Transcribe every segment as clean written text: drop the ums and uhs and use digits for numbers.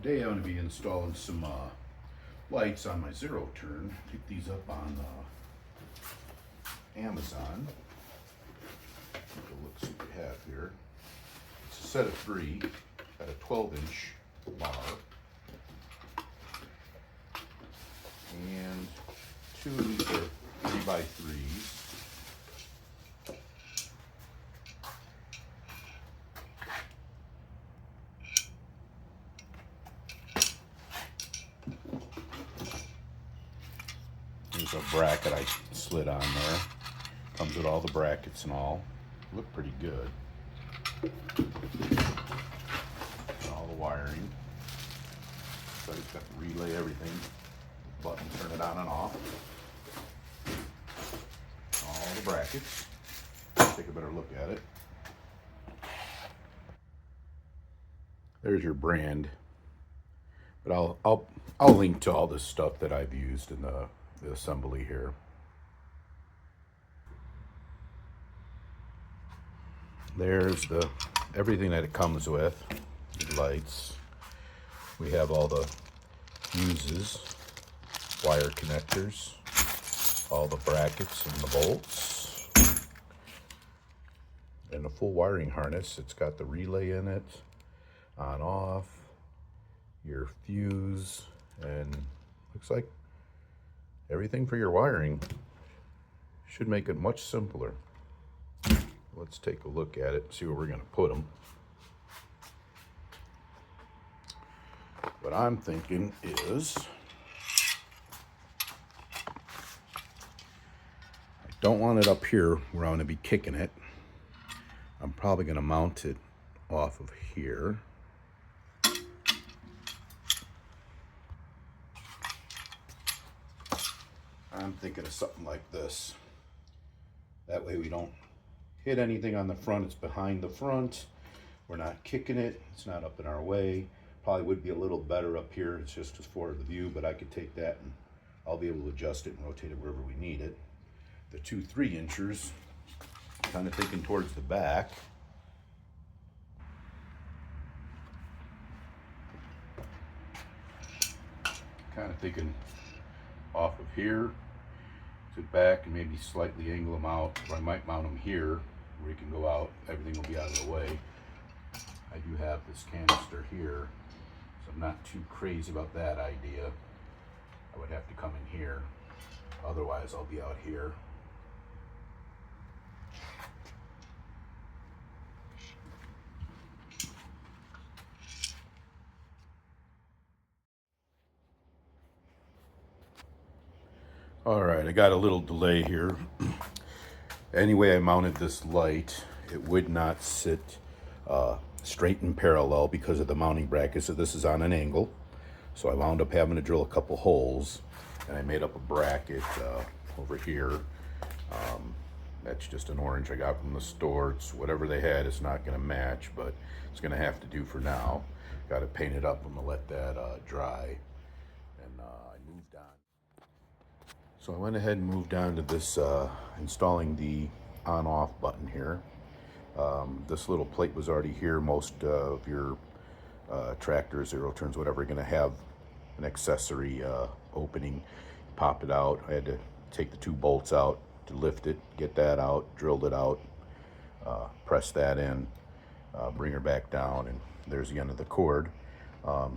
Today I'm going to be installing some lights on my zero turn. Picked these up on Amazon. Take a look, see what we have here. It's a set of three, got a 12-inch bar, and two of these are 3x3s. There's a bracket I slid on there. Comes with all the brackets and all. Look pretty good. All the wiring. So it's got the relay, everything. Button, turn it on and off. All the brackets. Take a better look at it. There's your brand. But I'll link to all this stuff that I've used in the assembly here. There's everything that it comes with. The lights. We have all the fuses, wire connectors, all the brackets and the bolts, and a full wiring harness. It's got the relay in it, on off, your fuse, and looks like everything for your wiring. Should make it much simpler. Let's take a look at it, see where we're going to put them. What I'm thinking is, I don't want it up here where I'm going to be kicking it. I'm probably going to mount it off of here. I'm thinking of something like this. That way we don't hit anything on the front. It's behind the front. We're not kicking it. It's not up in our way. Probably would be a little better up here. It's just as far as the view, but I could take that and I'll be able to adjust it and rotate it wherever we need it. The two 3-inchers, kind of thinking towards the back. Kind of thinking off of here to the back and maybe slightly angle them out. Or I might mount them here where you can go out. Everything will be out of the way. I do have this canister here, so I'm not too crazy about that idea. I would have to come in here. Otherwise, I'll be out here. All right, I got a little delay here. Anyway, I mounted this light. It would not sit straight and parallel because of the mounting bracket, so this is on an angle. So I wound up having to drill a couple holes, and I made up a bracket over here. That's just an orange I got from the store. It's whatever they had. It's not going to match, but it's going to have to do for now. Got it painted up. I'm going to let that dry, and I moved on. So I went ahead and moved on to this, installing the on-off button here. This little plate was already here. Most of your tractors, zero turns, whatever, are going to have an accessory opening. Pop it out. I had to take the two bolts out to lift it, get that out, drilled it out, press that in, bring her back down, and there's the end of the cord.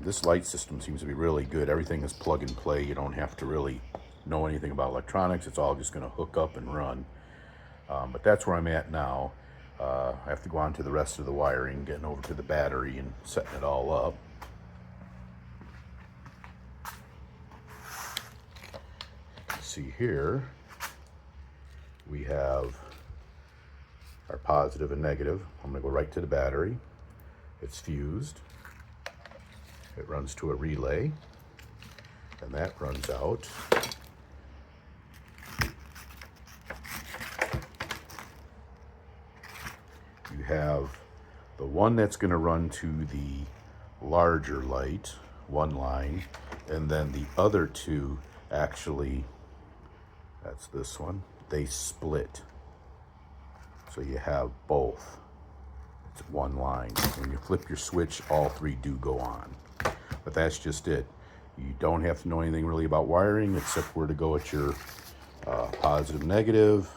This light system seems to be really good. Everything is plug and play. You don't have to really know anything about electronics. It's all just going to hook up and run. But that's where I'm at now. I have to go on to the rest of the wiring, getting over to the battery and setting it all up. See here, we have our positive and negative. I'm going to go right to the battery. It's fused. It runs to a relay, and that runs out. You have the one that's going to run to the larger light, one line, and then the other two actually, that's this one, they split. So you have both. It's one line. When you flip your switch, all three do go on. But that's just it. You don't have to know anything really about wiring except where to go at your positive, negative,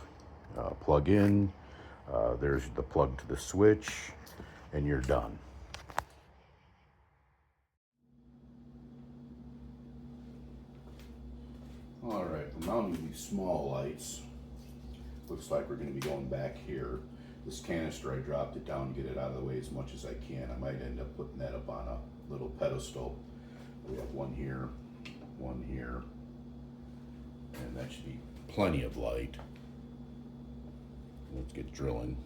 plug in, there's the plug to the switch, and you're done. All right, we're mounting these small lights. Looks like we're going to be going back here. This canister, I dropped it down to get it out of the way as much as I can. I might end up putting that up on a little pedestal. We have one here, and that should be plenty of light. Let's get drilling.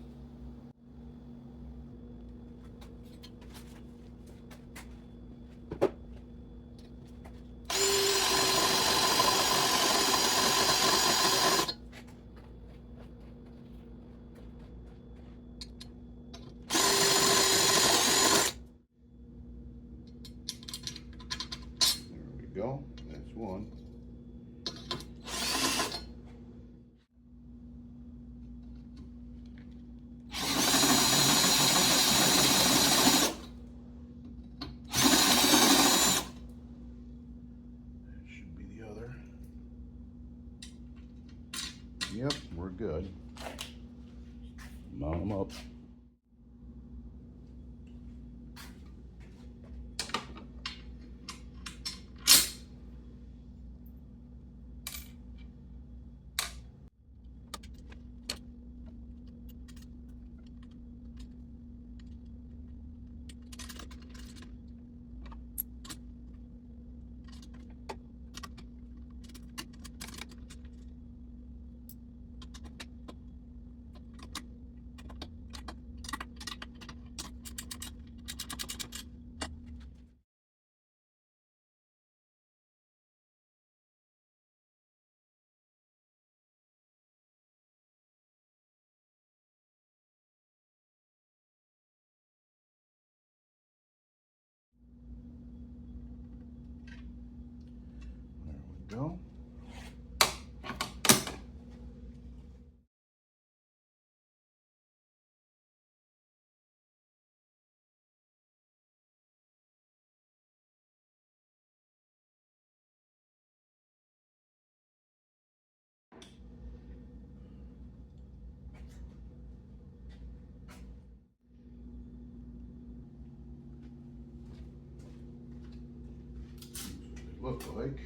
Go. That's one. That should be the other. Yep, we're good. Mount them up. There we go. Look like.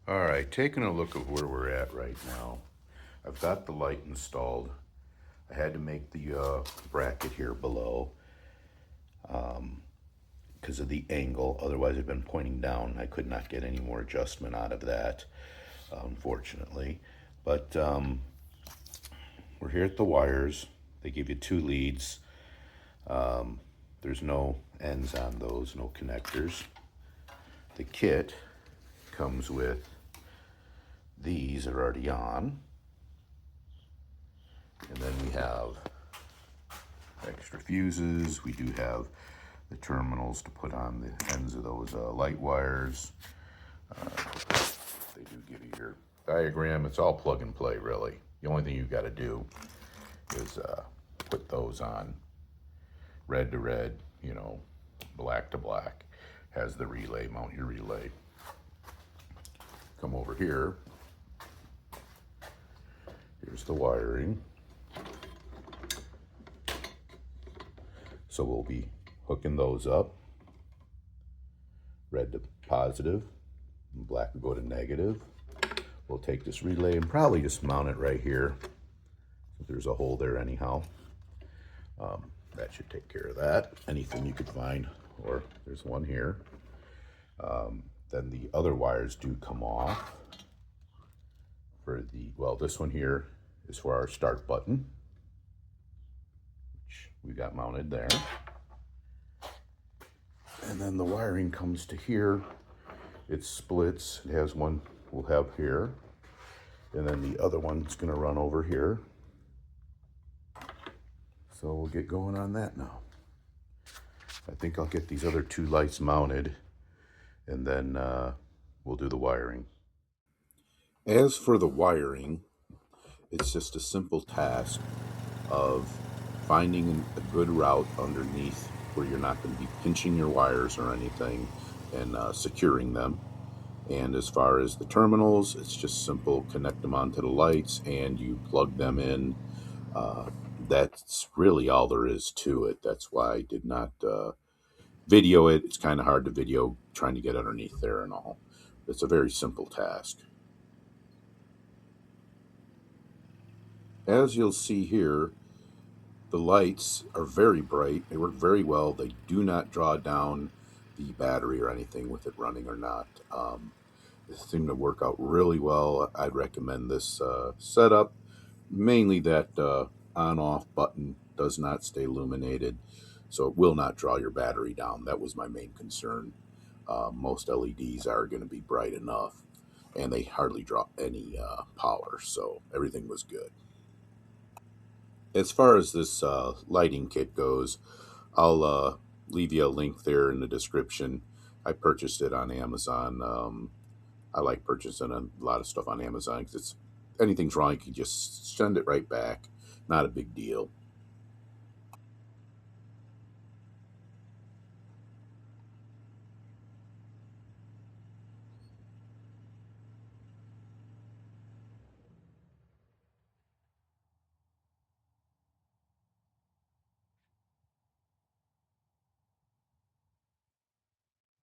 All right, taking a look at where we're at right now. I've got the light installed. I had to make the bracket here below because of the angle. Otherwise, I've been pointing down. I could not get any more adjustment out of that, unfortunately. But we're here at the wires. They give you 2 leads. There's no ends on those, no connectors. The kit comes with these are already on. And then we have extra fuses. We do have the terminals to put on the ends of those light wires. They do give you your diagram. It's all plug and play, really. The only thing you've got to do is put those on. Red to red, you know, black to black. Has the relay, mount your relay. Come over here. Here's the wiring. So we'll be hooking those up. Red to positive, and black will go to negative. We'll take this relay and probably just mount it right here. There's a hole there anyhow. That should take care of that. Anything you could find, or there's one here. Then the other wires do come off. For the, well, this one here is for our start button, which we got mounted there. And then the wiring comes to here. It splits. It has one we'll have here. And then the other one's gonna run over here. So we'll get going on that now. I think I'll get these other 2 lights mounted and then we'll do the wiring. As for the wiring, it's just a simple task of finding a good route underneath where you're not going to be pinching your wires or anything, and securing them. And as far as the terminals, it's just simple: connect them onto the lights and you plug them in. Uh, that's really all there is to it. That's why I did not video it. It's kind of hard to video trying to get underneath there and all. It's a very simple task. As you'll see here, the lights are very bright. They work very well. They do not draw down the battery or anything with it running or not. They seem to work out really well. I'd recommend this setup. Mainly that on-off button does not stay illuminated, so it will not draw your battery down. That was my main concern. Most LEDs are going to be bright enough, and they hardly draw any power, so everything was good. As far as this lighting kit goes, I'll leave you a link there in the description. I purchased it on Amazon. I like purchasing a lot of stuff on Amazon because it's anything's wrong, you can just send it right back. Not a big deal.